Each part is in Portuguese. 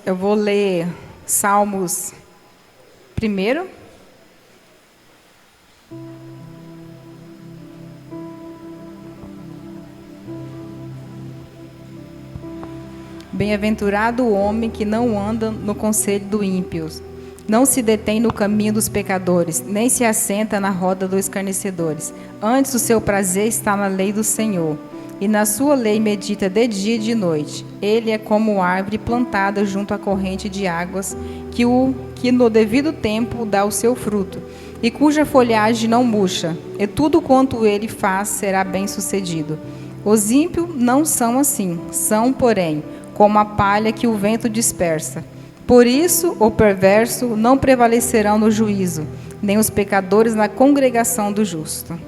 Eu vou ler Salmos primeiro. Bem-aventurado o homem que não anda no conselho do ímpio, não se detém no caminho dos pecadores, nem se assenta na roda dos escarnecedores. Antes o seu prazer está na lei do Senhor, e na sua lei medita de dia e de noite. Ele é como árvore plantada junto à corrente de águas, que no devido tempo dá o seu fruto, e cuja folhagem não murcha, e tudo quanto ele faz será bem sucedido. Os ímpios não são assim, são, porém, como a palha que o vento dispersa. Por isso, o perverso não prevalecerão no juízo, nem os pecadores na congregação do justo.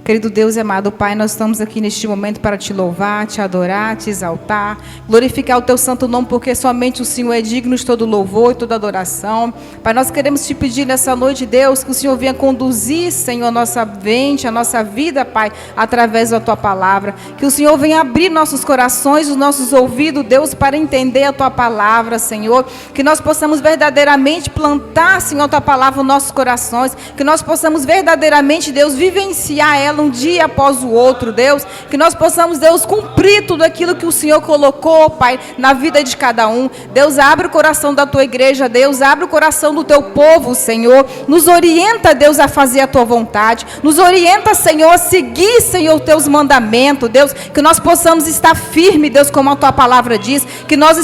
Querido Deus e amado Pai, nós estamos aqui neste momento para te louvar, te adorar, te exaltar, glorificar o teu santo nome, porque somente o Senhor é digno de todo louvor e toda adoração. Pai, nós queremos te pedir nessa noite, Deus, que o Senhor venha conduzir, Senhor, a nossa mente, a nossa vida, Pai, através da tua palavra. Que o Senhor venha abrir nossos corações, os nossos ouvidos, Deus, para entender a tua palavra, Senhor. Que nós possamos verdadeiramente plantar, Senhor, a tua palavra nos nossos corações. Que nós possamos verdadeiramente, Deus, vivenciar ela um dia após o outro, Deus, que nós possamos, Deus, cumprir tudo aquilo que o Senhor colocou, Pai, na vida de cada um. Deus, abre o coração da tua igreja, Deus, abre o coração do teu povo, Senhor, nos orienta, Deus, a fazer a tua vontade, nos orienta, Senhor, a seguir, Senhor, teus mandamentos, Deus, que nós possamos estar firme, Deus, como a tua palavra diz, que nós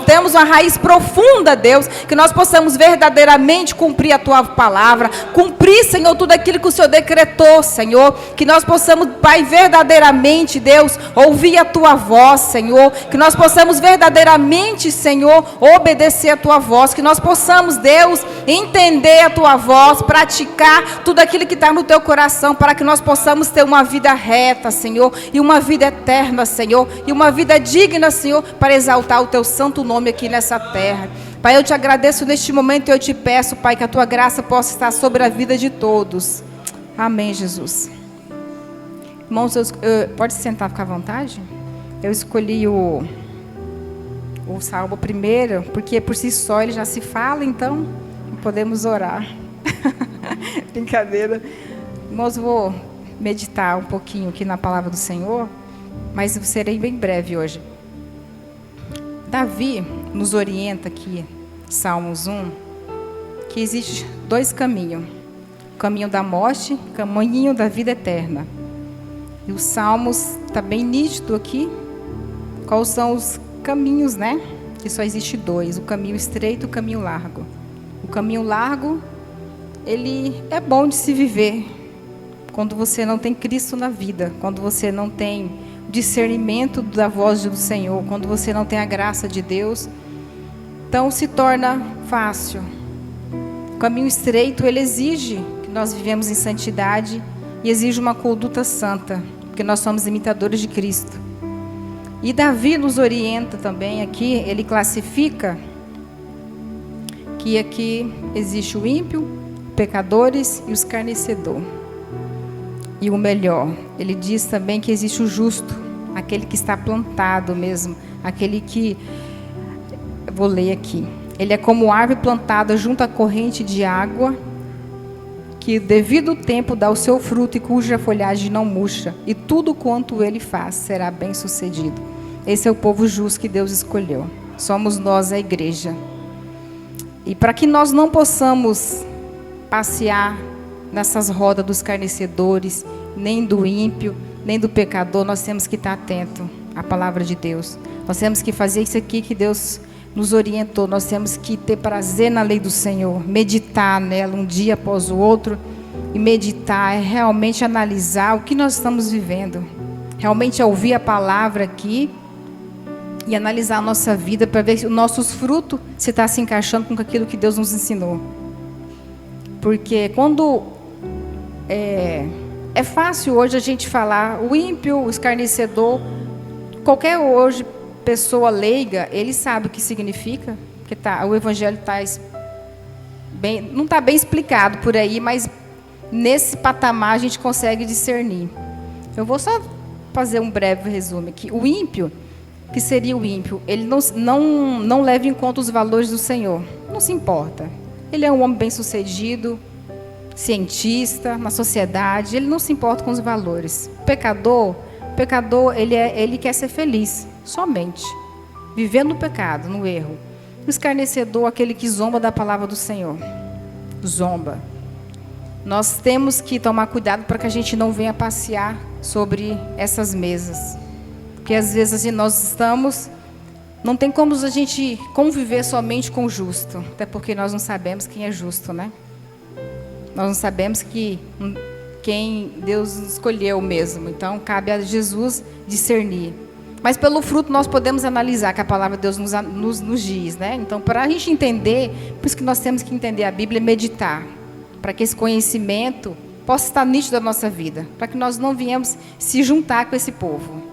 temos uma raiz profunda, Deus, que nós possamos verdadeiramente cumprir a tua palavra, cumprir, Senhor, tudo aquilo que o Senhor decretou, Senhor, que nós possamos, Pai, verdadeiramente, Deus, ouvir a tua voz, Senhor, que nós possamos verdadeiramente, Senhor, obedecer a tua voz, que nós possamos, Deus, entender a tua voz, praticar tudo aquilo que está no teu coração, para que nós possamos ter uma vida reta, Senhor, e uma vida eterna, Senhor, e uma vida digna, Senhor, para exaltar o teu santo nome aqui nessa terra. Pai, eu te agradeço neste momento e eu te peço, Pai, que a tua graça possa estar sobre a vida de todos. Amém, Jesus. Irmãos, pode se sentar, ficar à vontade? Eu escolhi o Salmo primeiro, porque por si só ele já se fala, então podemos orar. Brincadeira. Irmãos, vou meditar um pouquinho aqui na palavra do Senhor, mas serei bem breve hoje. Davi nos orienta aqui, Salmos 1, que existe dois caminhos. O caminho da morte, o caminho da vida eterna. E os Salmos está bem nítido aqui. Quais são os caminhos, né? Que só existe dois: o caminho estreito e o caminho largo. O caminho largo, ele é bom de se viver quando você não tem Cristo na vida, quando você não tem discernimento da voz do Senhor, quando você não tem a graça de Deus. Então se torna fácil. O caminho estreito, ele exige que nós vivemos em santidade e exige uma conduta santa, porque nós somos imitadores de Cristo. E Davi nos orienta também aqui, ele classifica que aqui existe o ímpio, pecadores e os escarnecedores. E o melhor, ele diz também que existe o justo, aquele que está plantado mesmo, aquele que, vou ler aqui, ele é como árvore plantada junto à corrente de água, que devido tempo dá o seu fruto e cuja folhagem não murcha, e tudo quanto ele faz será bem sucedido. Esse é o povo justo que Deus escolheu. Somos nós, a igreja. E para que nós não possamos passear nessas rodas dos escarnecedores, nem do ímpio, nem do pecador, nós temos que estar atento à palavra de Deus. Nós temos que fazer isso aqui que Deus nos orientou. Nós temos que ter prazer na lei do Senhor, meditar nela um dia após o outro. E meditar é realmente analisar o que nós estamos vivendo. Realmente é ouvir a palavra aqui e analisar a nossa vida para ver se os nossos frutos se está se encaixando com aquilo que Deus nos ensinou. Porque quando é fácil hoje a gente falar o ímpio, o escarnecedor, qualquer hoje pessoa leiga, ele sabe o que significa, porque o evangelho não está bem explicado por aí, mas nesse patamar a gente consegue discernir. Eu vou só fazer um breve resumo aqui. O ímpio que seria o ímpio? Ele não leva em conta os valores do Senhor. Não se importa. Ele é um homem bem-sucedido, cientista, na sociedade. Ele não se importa com os valores. O pecador, ele quer ser feliz, somente. Vivendo no pecado, no erro. O escarnecedor, aquele que zomba da palavra do Senhor. Zomba. Nós temos que tomar cuidado para que a gente não venha passear sobre essas mesas. Porque às vezes assim, não tem como a gente conviver somente com o justo. Até porque nós não sabemos quem é justo, né? Nós não sabemos quem Deus escolheu mesmo. Então, cabe a Jesus discernir. Mas pelo fruto nós podemos analisar que a palavra de Deus nos diz, né? Então, para a gente entender, por isso que nós temos que entender a Bíblia e meditar. Para que esse conhecimento possa estar nítido na nossa vida. Para que nós não venhamos se juntar com esse povo.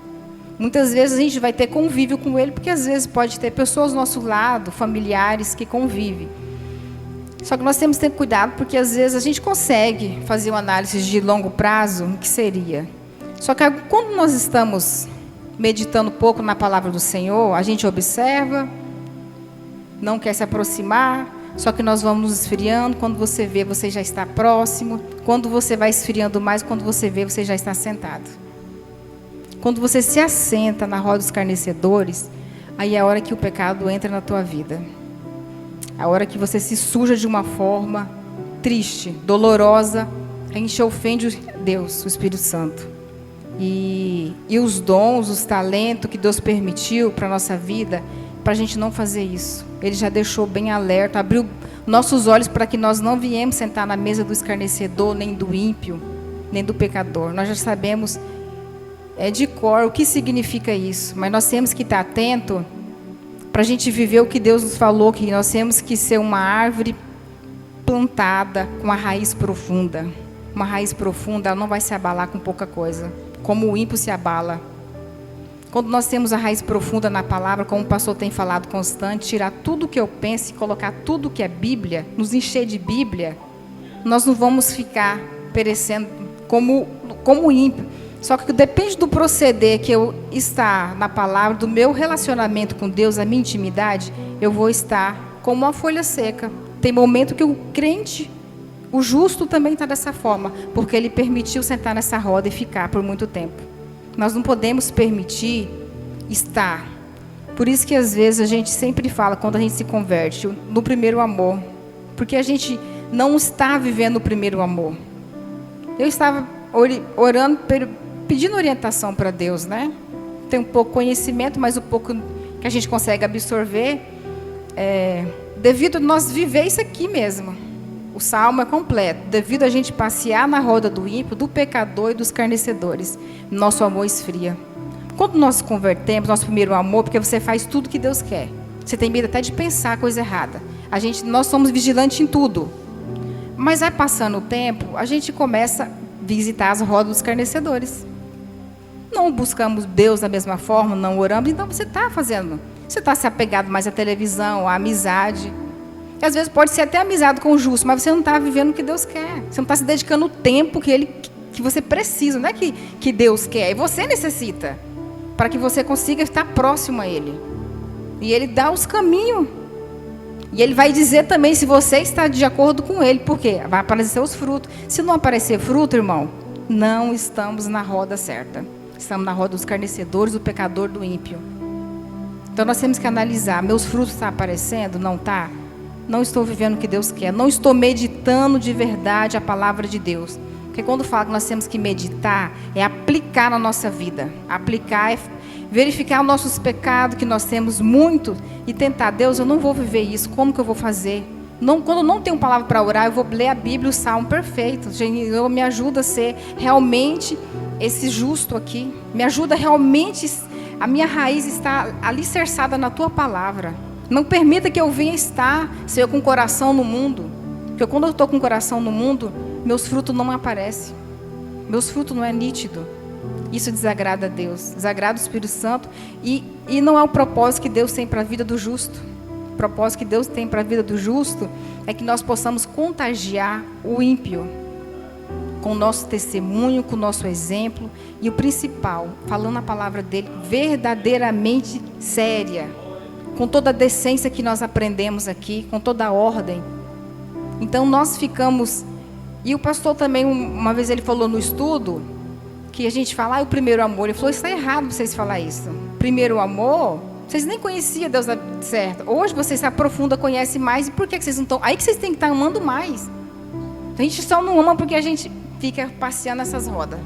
Muitas vezes a gente vai ter convívio com ele, porque às vezes pode ter pessoas do nosso lado, familiares que convivem. Só que nós temos que ter cuidado, porque às vezes a gente consegue fazer uma análise de longo prazo, o que seria. Só que quando nós estamos meditando um pouco na palavra do Senhor, a gente observa, não quer se aproximar, só que nós vamos nos esfriando. Quando você vê, você já está próximo. Quando você vai esfriando mais, quando você vê, você já está sentado. Quando você se assenta na roda dos escarnecedores, aí é a hora que o pecado entra na tua vida. A hora que você se suja de uma forma triste, dolorosa, a gente ofende Deus, o Espírito Santo. E os dons, os talentos que Deus permitiu para a nossa vida, para a gente não fazer isso. Ele já deixou bem alerta, abriu nossos olhos para que nós não viemos sentar na mesa do escarnecedor, nem do ímpio, nem do pecador. Nós já sabemos de cor o que significa isso, mas nós temos que estar atento para a gente viver o que Deus nos falou, que nós temos que ser uma árvore plantada com uma raiz profunda. Uma raiz profunda, ela não vai se abalar com pouca coisa, como o ímpio se abala. Quando nós temos a raiz profunda na palavra, como o pastor tem falado constante, tirar tudo que eu penso e colocar tudo que é Bíblia, nos encher de Bíblia, nós não vamos ficar perecendo como ímpio. Só que depende do proceder que eu estar na palavra, do meu relacionamento com Deus, a minha intimidade, eu vou estar como uma folha seca. Tem momento que o crente, o justo também está dessa forma, porque ele permitiu sentar nessa roda e ficar por muito tempo. Nós não podemos permitir estar. Por isso que às vezes a gente sempre fala, quando a gente se converte, no primeiro amor. Porque a gente não está vivendo o primeiro amor. Eu estava orando, pedindo orientação para Deus, né? Tem um pouco conhecimento, mas o pouco que a gente consegue absorver, devido a nós viver isso aqui mesmo. O salmo é completo. Devido a gente passear na roda do ímpio, do pecador e dos escarnecedores, nosso amor esfria. Quando nós convertemos, nosso primeiro amor, porque você faz tudo que Deus quer. Você tem medo até de pensar a coisa errada. Nós somos vigilantes em tudo. Mas vai passando o tempo, a gente começa a visitar as rodas dos escarnecedores. Não buscamos Deus da mesma forma, não oramos. Então você está fazendo. Você está se apegado mais à televisão, à amizade. E às vezes pode ser até amizade com o justo, mas você não está vivendo o que Deus quer. Você não está se dedicando o tempo que você precisa. Não é que Deus quer, e você necessita. Para que você consiga estar próximo a Ele. E Ele dá os caminhos. E Ele vai dizer também se você está de acordo com Ele. Por quê? Vai aparecer os frutos. Se não aparecer fruto, irmão, não estamos na roda certa. Estamos na roda dos escarnecedores, do pecador, do ímpio. Então nós temos que analisar. Meus frutos estão aparecendo? Não está? Não estou vivendo o que Deus quer. Não estou meditando de verdade a palavra de Deus. Porque quando fala que nós temos que meditar, é aplicar na nossa vida. Aplicar é verificar os nossos pecados, que nós temos muito, e tentar, Deus, eu não vou viver isso, como que eu vou fazer? Quando eu não tenho palavra para orar, eu vou ler a Bíblia, o Salmo perfeito. Senhor, me ajuda a ser realmente esse justo aqui. Me ajuda realmente, a minha raiz está alicerçada na Tua palavra. Não permita que eu venha estar, Senhor, com o coração no mundo. Porque quando eu estou com o coração no mundo, meus frutos não aparecem. Meus frutos não é nítido. Isso desagrada a Deus, desagrada o Espírito Santo. E não é o propósito que Deus tem para a vida do justo. O propósito que Deus tem para a vida do justo é que nós possamos contagiar o ímpio. com o nosso testemunho, com o nosso exemplo. E o principal, falando a palavra dele, verdadeiramente séria. Com toda a decência que nós aprendemos aqui, com toda a ordem. Então nós ficamos... E o pastor também, uma vez ele falou no estudo, que a gente fala, o primeiro amor. Ele falou, está errado vocês falar isso. Primeiro amor, vocês nem conheciam Deus certo. Hoje vocês se aprofundam, conhecem mais. E por que vocês não estão... Aí que vocês têm que estar amando mais. A gente só não ama porque a gente fica passeando nessas rodas.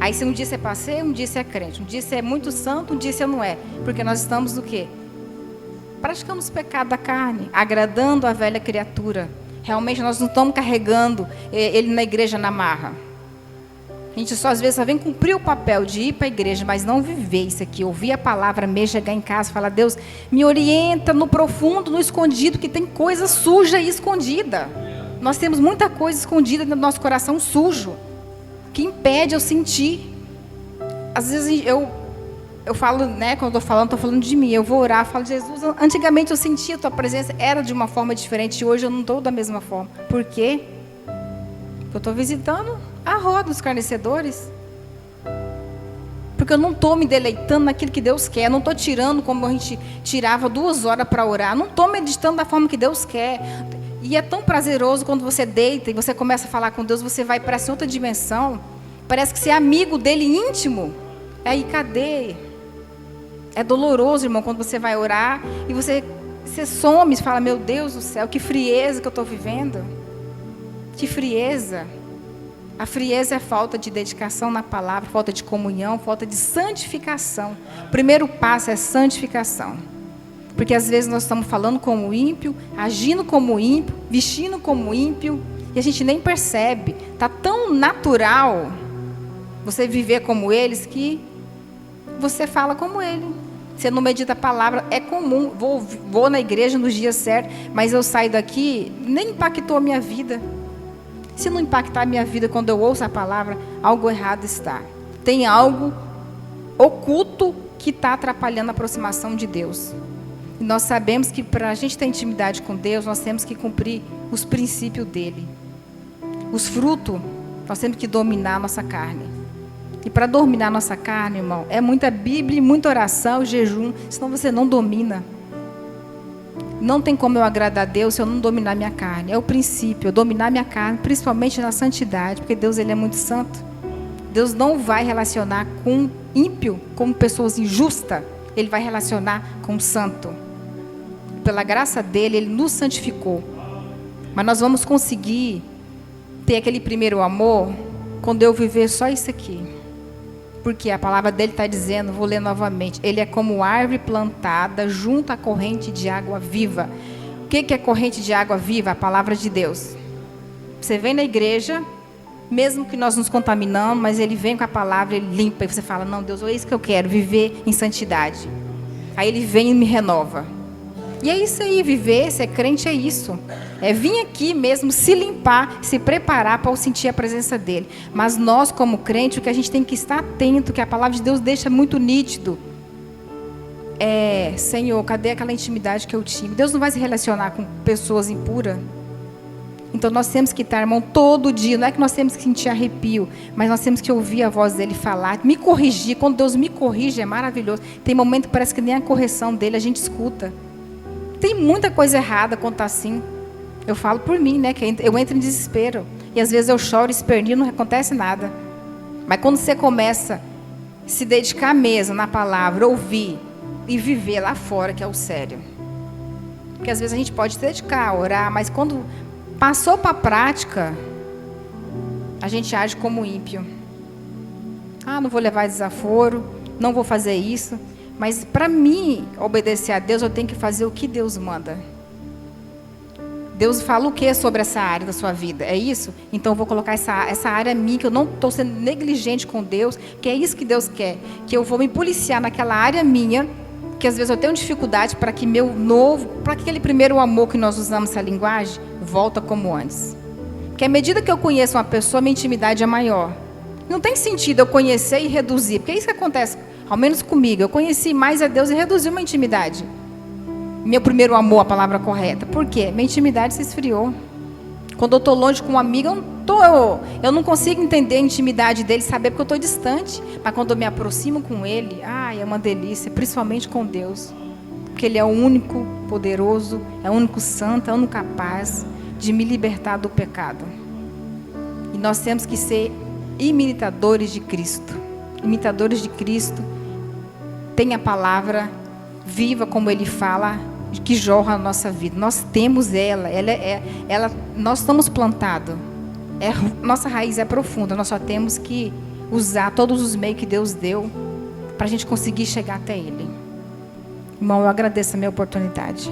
Aí se um dia você passeia, um dia você é crente. Um dia você é muito santo, um dia você não é. Porque nós estamos do quê? Praticando os pecados da carne, agradando a velha criatura. Realmente nós não estamos carregando ele na igreja na marra. A gente só às vezes só vem cumprir o papel de ir para a igreja, mas não viver isso aqui. Ouvir a palavra mesmo, chegar em casa e falar, Deus, me orienta no profundo, no escondido, que tem coisa suja e escondida. Nós temos muita coisa escondida no nosso coração sujo, que impede eu sentir. Às vezes eu falo, né, quando estou falando de mim, eu vou orar, falo, Jesus, antigamente eu sentia a tua presença, era de uma forma diferente, e hoje eu não estou da mesma forma. Por quê? Porque eu estou visitando a roda dos escarnecedores. Porque eu não estou me deleitando naquilo que Deus quer, não estou tirando como a gente tirava 2 horas para orar, não estou meditando da forma que Deus quer. E é tão prazeroso quando você deita e você começa a falar com Deus, você vai para essa outra dimensão, parece que você é amigo dele íntimo. Aí cadê? É doloroso, irmão, quando você vai orar e você some e fala, meu Deus do céu, que frieza que eu estou vivendo. Que frieza. A frieza é falta de dedicação na palavra, falta de comunhão, falta de santificação. O primeiro passo é santificação. Porque às vezes nós estamos falando como ímpio, agindo como ímpio, vestindo como ímpio, e a gente nem percebe. Está tão natural você viver como eles que você fala como ele. Você não medita a palavra, é comum. Vou na igreja nos dias certos, mas eu saio daqui, nem impactou a minha vida. Se não impactar a minha vida quando eu ouço a palavra, algo errado está. Tem algo oculto que está atrapalhando a aproximação de Deus. E nós sabemos que para a gente ter intimidade com Deus, nós temos que cumprir os princípios dele. Os frutos, nós temos que dominar a nossa carne. E para dominar a nossa carne, irmão, é muita Bíblia, muita oração, jejum, senão você não domina. Não tem como eu agradar a Deus se eu não dominar minha carne. É o princípio, eu dominar minha carne, principalmente na santidade, porque Deus ele é muito santo. Deus não vai relacionar com ímpio, como pessoas injustas. Ele vai relacionar com o santo. Pela graça dele, ele nos santificou. Mas nós vamos conseguir ter aquele primeiro amor quando eu viver só isso aqui. Porque a palavra dele está dizendo, vou ler novamente, ele é como árvore plantada junto à corrente de água viva. O que é corrente de água viva? A palavra de Deus. Você vem na igreja, mesmo que nós nos contaminamos, mas ele vem com a palavra, ele limpa, e você fala, não, Deus, é isso que eu quero, viver em santidade. Aí ele vem e me renova. E é isso aí, viver, ser crente é isso. É vir aqui mesmo, se limpar, se preparar para sentir a presença dele. Mas nós, como crente, o que a gente tem que estar atento, que a palavra de Deus deixa muito nítido. Senhor, cadê aquela intimidade que eu tinha? Deus não vai se relacionar com pessoas impuras. Então nós temos que estar, irmão, todo dia. Não é que nós temos que sentir arrepio, mas nós temos que ouvir a voz dele falar, me corrigir. Quando Deus me corrige, é maravilhoso. Tem momento que parece que nem a correção dele a gente escuta. Tem muita coisa errada quando está assim. Eu falo por mim, né? Que eu entro em desespero. E às vezes eu choro, espernio, não acontece nada. Mas quando você começa a se dedicar mesmo na palavra, ouvir e viver lá fora, que é o sério. Porque às vezes a gente pode se dedicar, orar, mas quando passou para a prática, a gente age como ímpio. Não vou levar desaforo, não vou fazer isso. Mas para mim obedecer a Deus, eu tenho que fazer o que Deus manda. Deus fala o que sobre essa área da sua vida? É isso? Então eu vou colocar essa área minha, que eu não estou sendo negligente com Deus, que é isso que Deus quer. Que eu vou me policiar naquela área minha, que às vezes eu tenho dificuldade para que para que aquele primeiro amor que nós usamos essa linguagem, volta como antes. Porque à medida que eu conheço uma pessoa, minha intimidade é maior. Não tem sentido eu conhecer e reduzir, porque é isso que acontece. Ao menos comigo, eu conheci mais a Deus e reduzi uma intimidade. Meu primeiro amor, a palavra correta. Por quê? Minha intimidade se esfriou. Quando eu estou longe com um amigo, eu não eu não consigo entender a intimidade dele, saber porque eu estou distante. Mas quando eu me aproximo com ele, é uma delícia, principalmente com Deus. Porque ele é o único poderoso, é o único santo, é o único capaz de me libertar do pecado. E nós temos que ser imitadores de Cristo. Imitadores de Cristo. Tem a palavra viva como ele fala, que jorra a nossa vida. Nós temos ela nós estamos plantados. Nossa raiz é profunda, nós só temos que usar todos os meios que Deus deu para a gente conseguir chegar até Ele. Irmão, eu agradeço a minha oportunidade.